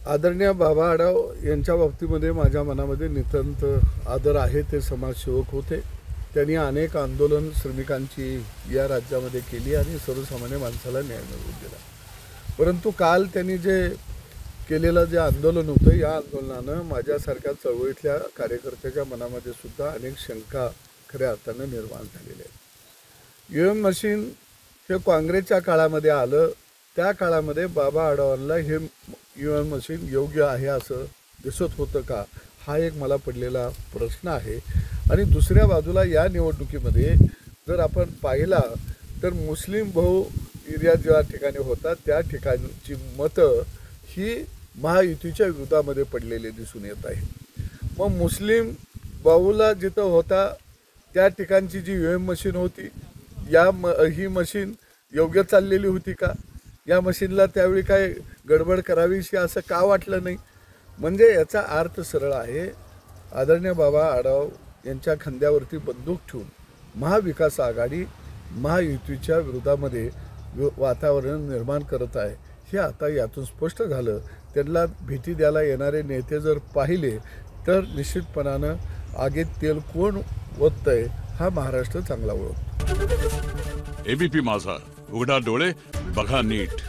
आदरणीय बाबा आढाव यांच्या बाबतीमध्ये माझ्या मनामध्ये नितांत आदर आहे. ते समाजसेवक होते. त्यांनी अनेक आंदोलन श्रमिकांची या राज्यामध्ये केली आणि सर्वसामान्य माणसाला न्याय मिळवून दिला. परंतु काल त्यांनी जे केलेलं जे आंदोलन होतं, या आंदोलनानं माझ्यासारख्या चळवळीतल्या कार्यकर्त्याच्या मनामध्ये सुद्धा अनेक शंका खऱ्या अर्थानं निर्माण झालेल्या आहेत. ईव्हीएम मशीन हे काँग्रेसच्या काळामध्ये आलं. त्या काळामध्ये बाबा आढावांना हे ईव्हीएम मशीन योग्य आहे असं दिसत होतं का, हा एक मला पडलेला प्रश्न आहे. आणि दुसऱ्या बाजूला या निवडणुकीमध्ये जर आपण पाहिला तर मुस्लिम बहु एरिया ज्या ठिकाणी होता त्या ठिकाणची मतं ही महायुतीच्या विरोधामध्ये पडलेले दिसून येत आहे. मग मुस्लिम बहुला जिथं होता त्या ठिकाणची जी ईव्हीएम मशीन होती, ही मशीन योग्य चाललेली होती का? या मशीनला त्यावेळी काय गडबड करावीशी असं का वाटलं नाही? म्हणजे याचा अर्थ सरळ आहे. आदरणीय बाबा आढाव यांच्या खांद्यावरती बंदूक ठेवून महाविकास आघाडी महायुतीच्या विरोधामध्ये वातावरण निर्माण करत आहे. हे आता यातून स्पष्ट झालं. त्यांना भेटी द्यायला येणारे नेते जर पाहिले तर निश्चितपणानं आगीत तेल कोण ओततंय हा महाराष्ट्र चांगला ओळखतो. एबीपी माझा, उघडा डोळे बघा नीट.